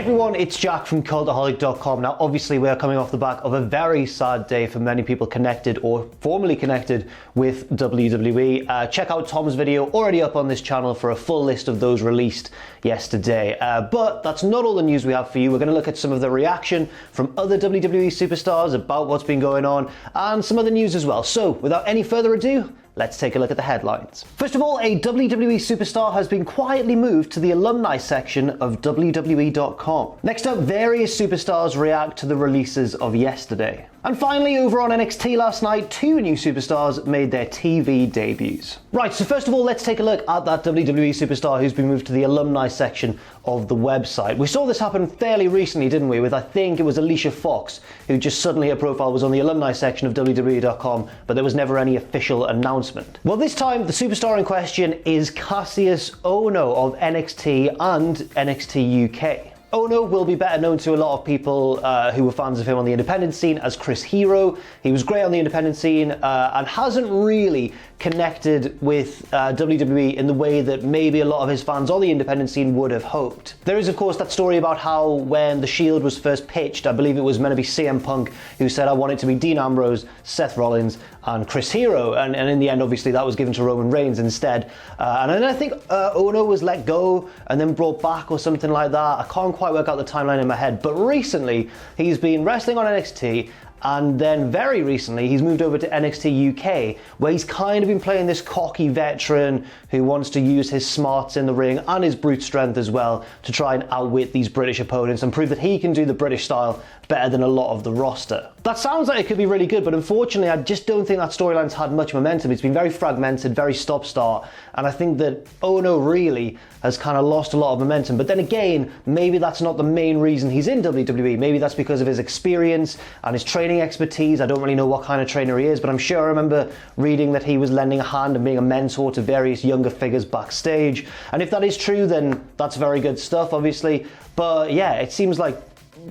everyone, it's Jack from Cultaholic.com. Now obviously we're coming off the back of a very sad day for many people connected or formerly connected with WWE. Check out Tom's video already up on this channel for a full list of those released yesterday. But that's not all the news we have for you. We're going to look at some of the reaction from other WWE superstars about what's been going on and some other news as well. So without any further ado, let's take a look at the headlines. First of all, a WWE superstar has been quietly moved to the alumni section of WWE.com. Next up, various superstars react to the releases of yesterday. And finally, over on NXT last night, two new superstars made their TV debuts. Right, so first of all, let's take a look at that WWE superstar who's been moved to the alumni section of the website. We saw this happen fairly recently, didn't we? With, I think it was Alicia Fox, who just suddenly her profile was on the alumni section of WWE.com, but there was never any official announcement. Well, this time, the superstar in question is Kassius Ohno of NXT and NXT UK. Ohno will be better known to a lot of people who were fans of him on the independent scene as Chris Hero. He was great on the independent scene and hasn't really connected with WWE in the way that maybe a lot of his fans on the independent scene would have hoped. There is, of course, that story about how when the Shield was first pitched, I believe it was meant to be CM Punk who said, I want it to be Dean Ambrose, Seth Rollins, and Chris Hero. And in the end, obviously, that was given to Roman Reigns instead. And then I think Ohno was let go and then brought back or something like that. I can't quite work out the timeline in my head. But recently, he's been wrestling on NXT. And then very recently, he's moved over to NXT UK, where he's kind of been playing this cocky veteran who wants to use his smarts in the ring and his brute strength as well to try and outwit these British opponents and prove that he can do the British style better than a lot of the roster. That sounds like it could be really good, but unfortunately, I just don't think that storyline's had much momentum. It's been very fragmented, very stop-start, and I think that Ohno really has kind of lost a lot of momentum. But then again, maybe that's not the main reason he's in WWE. Maybe that's because of his experience and his training expertise. I don't really know what kind of trainer he is, but I'm sure I remember reading that he was lending a hand and being a mentor to various younger figures backstage. And if that is true, then that's very good stuff, obviously. But yeah, it seems like,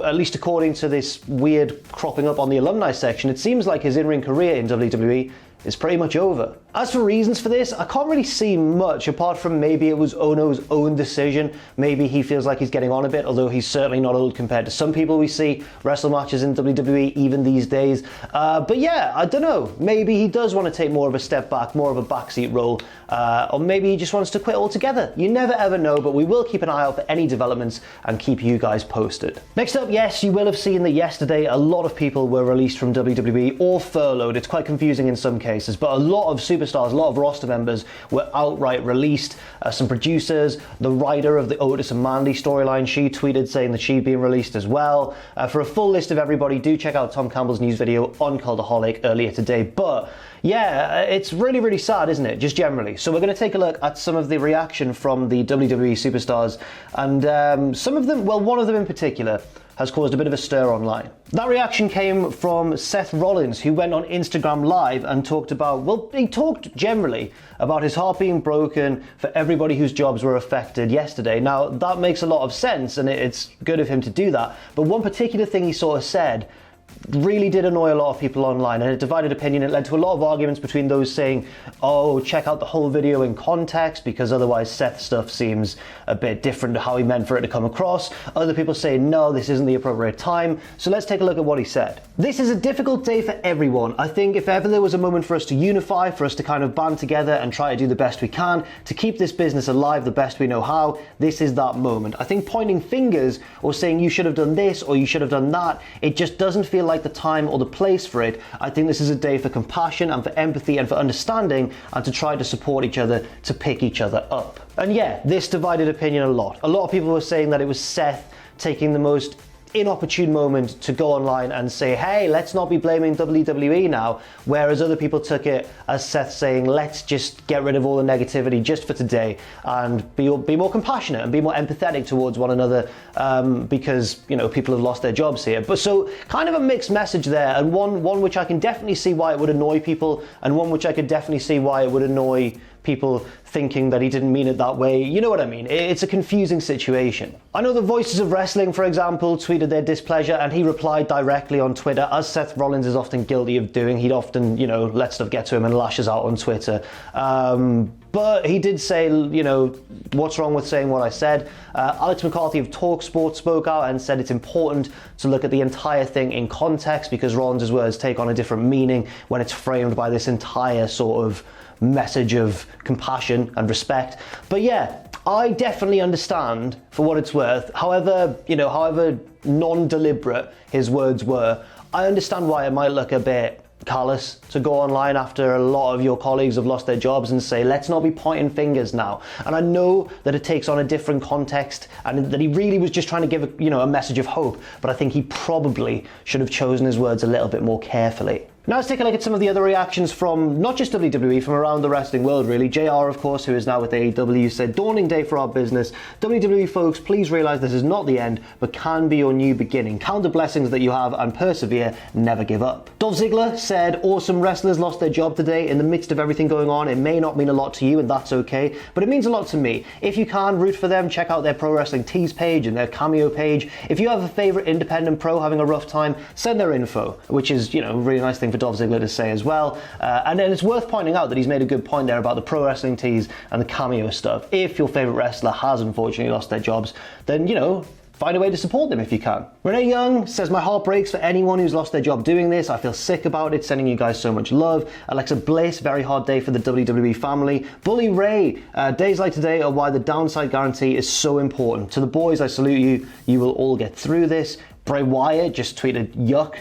at least according to this weird cropping up on the alumni section, it seems like his in-ring career in WWE is pretty much over. As for reasons for this, I can't really see much apart from maybe it was Ohno's own decision. Maybe he feels like he's getting on a bit, although he's certainly not old compared to some people we see wrestle matches in WWE even these days. But yeah, I don't know. Maybe he does want to take more of a step back, more of a backseat role, or maybe he just wants to quit altogether. You never ever know, but we will keep an eye out for any developments and keep you guys posted. Next up, yes, you will have seen that yesterday a lot of people were released from WWE or furloughed. It's quite confusing in some cases, but a lot of superstars, a lot of roster members were outright released. Some producers, the writer of the Otis and Mandy storyline, she tweeted saying that she'd been released as well. For a full list of everybody, do check out Tom Campbell's news video on Cultaholic earlier today. But yeah, it's really, really sad, isn't it? Just generally. So we're going to take a look at some of the reaction from the WWE superstars, and some of them, well, one of them in particular, has caused a bit of a stir online. That reaction came from Seth Rollins, who went on Instagram Live and talked about, well, he talked generally about his heart being broken for everybody whose jobs were affected yesterday. Now, that makes a lot of sense, and it's good of him to do that. But one particular thing he sort of said really did annoy a lot of people online, and it divided opinion. It led to a lot of arguments between those saying, oh, check out the whole video in context because otherwise Seth's stuff seems a bit different to how he meant for it to come across. Other people say, no, this isn't the appropriate time. So let's take a look at what he said. This is a difficult day for everyone. I think if ever there was a moment for us to unify, for us to kind of band together and try to do the best we can to keep this business alive the best we know how, this is that moment. I think pointing fingers or saying you should have done this or you should have done that, it just doesn't feel like the time or the place for it. I think this is a day for compassion and for empathy and for understanding and to try to support each other, to pick each other up. And yeah, this divided opinion a lot. A lot of people were saying that it was Seth taking the most inopportune moment to go online and say, hey, let's not be blaming WWE now, whereas other people took it as Seth saying, let's just get rid of all the negativity just for today and be more compassionate and be more empathetic towards one another, because, you know, people have lost their jobs here. But so kind of a mixed message there, and one which I can definitely see why it would annoy people, and one which I could definitely see why it would annoy people thinking that he didn't mean it that way. You know what I mean? It's a confusing situation. I know the Voices of Wrestling, for example, tweeted their displeasure, and he replied directly on Twitter, as Seth Rollins is often guilty of doing. He'd often, let stuff get to him and lashes out on Twitter. But he did say, what's wrong with saying what I said? Alex McCarthy of TalkSport spoke out and said it's important to look at the entire thing in context, because Rollins' words take on a different meaning when it's framed by this entire sort of message of compassion and respect. But yeah, I definitely understand, for what it's worth, however non-deliberate his words were, I understand why it might look a bit callous to go online after a lot of your colleagues have lost their jobs and say, let's not be pointing fingers now. And I know that it takes on a different context, and that he really was just trying to give a message of hope, but I think he probably should have chosen his words a little bit more carefully. Now let's take a look at some of the other reactions from not just WWE, from around the wrestling world really. JR, of course, who is now with AEW, said, daunting day for our business. WWE folks, please realise this is not the end, but can be your new beginning. Count the blessings that you have and persevere, never give up. Dolph Ziggler said, awesome wrestlers lost their job today in the midst of everything going on. It may not mean a lot to you, and that's okay, but it means a lot to me. If you can, root for them, check out their Pro Wrestling Tees page and their Cameo page. If you have a favourite independent pro having a rough time, send their info, which is, a really nice thing for Dolph Ziggler to say as well. And then it's worth pointing out that he's made a good point there about the Pro Wrestling Tees and the Cameo stuff. If your favourite wrestler has unfortunately lost their jobs, then, find a way to support them if you can. Renee Young says, my heart breaks for anyone who's lost their job doing this. I feel sick about it, sending you guys so much love. Alexa Bliss, very hard day for the WWE family. Bully Ray, days like today are why the downside guarantee is so important. To the boys, I salute you. You will all get through this. Bray Wyatt just tweeted, yuck.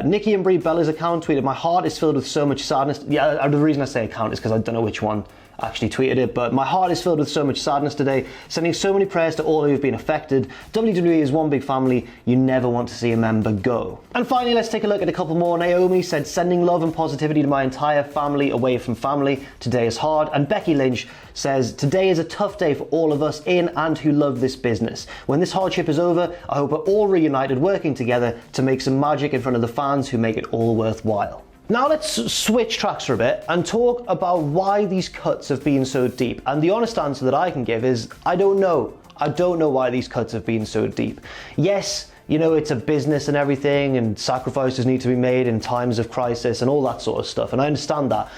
Nikki and Brie Bella's account tweeted, my heart is filled with so much sadness. Yeah, the reason I say account is because I don't know which one actually tweeted it, but my heart is filled with so much sadness today, sending so many prayers to all who have been affected. WWE is one big family. You never want to see a member go. And finally, let's take a look at a couple more. Naomi said, sending love and positivity to my entire family away from family. Today is hard. And Becky Lynch says, today is a tough day for all of us in and who love this business. When this hardship is over, I hope we're all reunited working together to make some magic in front of the fans who make it all worthwhile. Now let's switch tracks for a bit and talk about why these cuts have been so deep. And the honest answer that I can give is, I don't know. I don't know why these cuts have been so deep. Yes, it's a business and everything, and sacrifices need to be made in times of crisis and all that sort of stuff, and I understand that.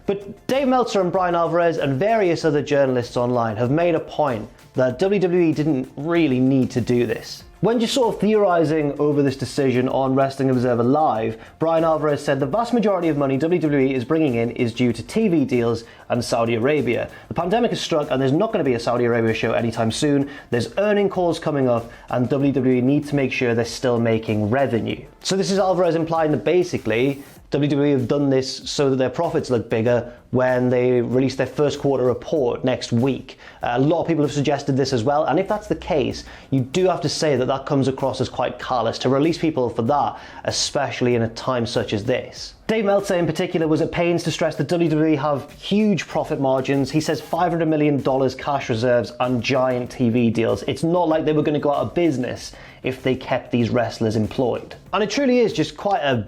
But Dave Meltzer and Brian Alvarez and various other journalists online have made a point that WWE didn't really need to do this. When just sort of theorising over this decision on Wrestling Observer Live, Brian Alvarez said the vast majority of money WWE is bringing in is due to TV deals and Saudi Arabia. The pandemic has struck and there's not going to be a Saudi Arabia show anytime soon. There's earning calls coming up and WWE need to make sure they're still making revenue. So this is Alvarez implying that basically WWE have done this so that their profits look bigger when they release their first quarter report next week. A lot of people have suggested this as well, and if that's the case, you do have to say that that comes across as quite callous to release people for that, especially in a time such as this. Dave Meltzer in particular was at pains to stress that WWE have huge profit margins. He says $500 million cash reserves and giant TV deals. It's not like they were going to go out of business if they kept these wrestlers employed. And it truly is just quite a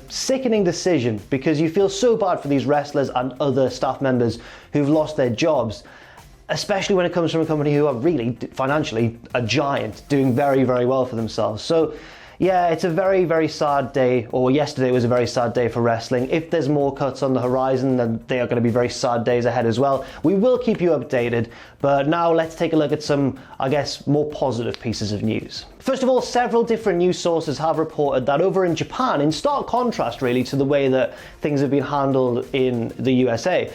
sickening decision, because you feel so bad for these wrestlers and other staff members who've lost their jobs, especially when it comes from a company who are really financially a giant, doing very, very well for themselves. So yeah, it's a very, very sad day, or yesterday was a very sad day for wrestling. If there's more cuts on the horizon, then they are going to be very sad days ahead as well. We will keep you updated, but now let's take a look at some, I guess, more positive pieces of news. First of all, several different news sources have reported that over in Japan, in stark contrast really to the way that things have been handled in the USA,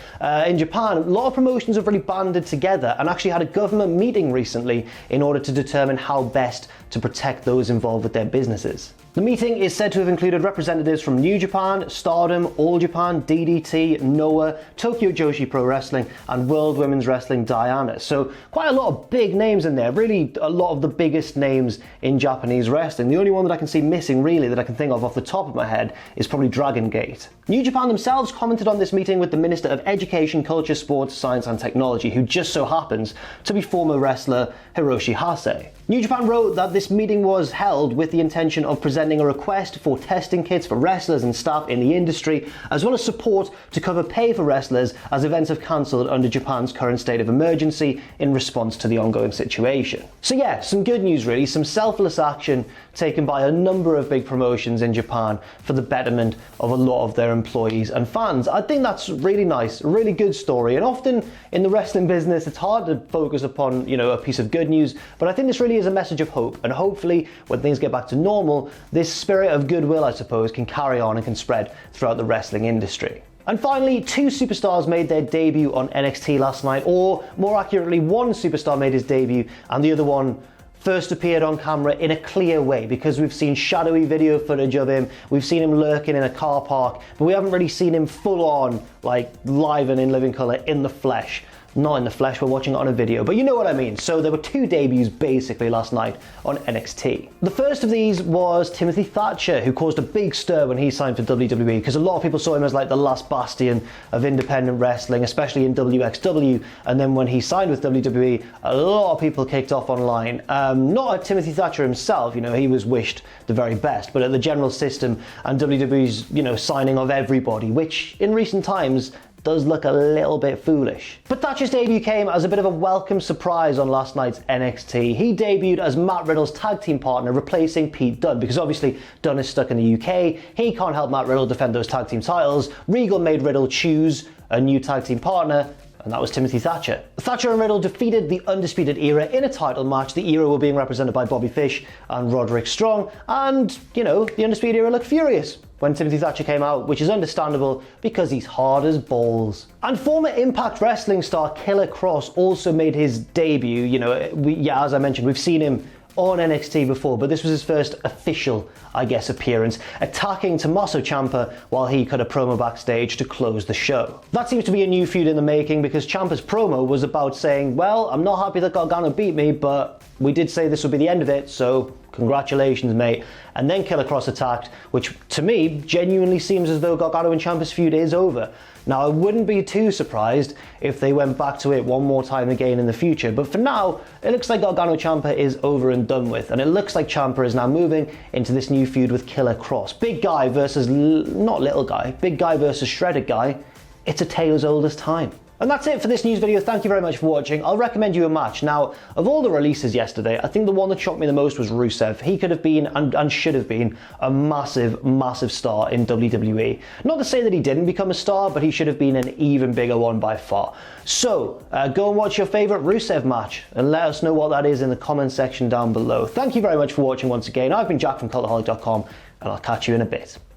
in Japan, a lot of promotions have really banded together and actually had a government meeting recently in order to determine how best to protect those involved with their businesses. The meeting is said to have included representatives from New Japan, Stardom, All Japan, DDT, Noah, Tokyo Joshi Pro Wrestling, and World Women's Wrestling Diana. So quite a lot of big names in there, really a lot of the biggest names in Japanese wrestling. The only one that I can see missing really that I can think of off the top of my head is probably Dragon Gate. New Japan themselves commented on this meeting with the Minister of Education, Culture, Sports, Science and Technology, who just so happens to be former wrestler Hiroshi Hase. New Japan wrote that this meeting was held with the intention of presenting a request for testing kits for wrestlers and staff in the industry, as well as support to cover pay for wrestlers as events have cancelled under Japan's current state of emergency in response to the ongoing situation. So yeah, some good news really, some selfless action taken by a number of big promotions in Japan for the betterment of a lot of their employees and fans. I think that's really nice, a really good story, and often in the wrestling business it's hard to focus upon, you know, a piece of good news, but I think this really is a message of hope, and hopefully when things get back to normal, this spirit of goodwill, I suppose, can carry on and can spread throughout the wrestling industry. And finally, two superstars made their debut on NXT last night, or more accurately, one superstar made his debut and the other one first appeared on camera in a clear way, because we've seen shadowy video footage of him, we've seen him lurking in a car park, but we haven't really seen him full on, like live and in living colour in the flesh. Not in the flesh, we're watching it on a video, but you know what I mean. So there were two debuts basically last night on NXT. The first of these was Timothy Thatcher, who caused a big stir when he signed for WWE, because a lot of people saw him as like the last bastion of independent wrestling, especially in WXW, and then when he signed with WWE, a lot of people kicked off online. Not at Timothy Thatcher himself, you know, he was wished the very best, but at the general system and WWE's, you know, signing of everybody, which in recent times does look a little bit foolish. But Thatcher's debut came as a bit of a welcome surprise on last night's NXT. He debuted as Matt Riddle's tag team partner, replacing Pete Dunne, because obviously Dunne is stuck in the UK, he can't help Matt Riddle defend those tag team titles. Regal made Riddle choose a new tag team partner, and that was Timothy Thatcher. Thatcher and Riddle defeated the Undisputed Era in a title match. The Era were being represented by Bobby Fish and Roderick Strong, and, you know, the Undisputed Era looked furious when Timothy Thatcher came out, which is understandable because he's hard as balls. And former Impact Wrestling star Killer Kross also made his debut. You know, as I mentioned, we've seen him on NXT before, but this was his first official, I guess, appearance, attacking Tommaso Ciampa while he cut a promo backstage to close the show. That seems to be a new feud in the making, because Ciampa's promo was about saying, well, I'm not happy that Gargano beat me, but we did say this would be the end of it, so congratulations, mate. And then Killer Kross attacked, which to me genuinely seems as though Gargano and Ciampa's feud is over. Now, I wouldn't be too surprised if they went back to it one more time again in the future, but for now, it looks like Gargano Ciampa is over and done with, and it looks like Ciampa is now moving into this new feud with Killer Kross. Big guy versus, not little guy, big guy versus shredded guy. It's a tale as old as time. And that's it for this news video. Thank you very much for watching. I'll recommend you a match. Now, of all the releases yesterday, I think the one that shocked me the most was Rusev. He could have been, and should have been, a massive, massive star in WWE. Not to say that he didn't become a star, but he should have been an even bigger one by far. So, go and watch your favourite Rusev match, and let us know what that is in the comment section down below. Thank you very much for watching once again. I've been Jack from Cultaholic.com, and I'll catch you in a bit.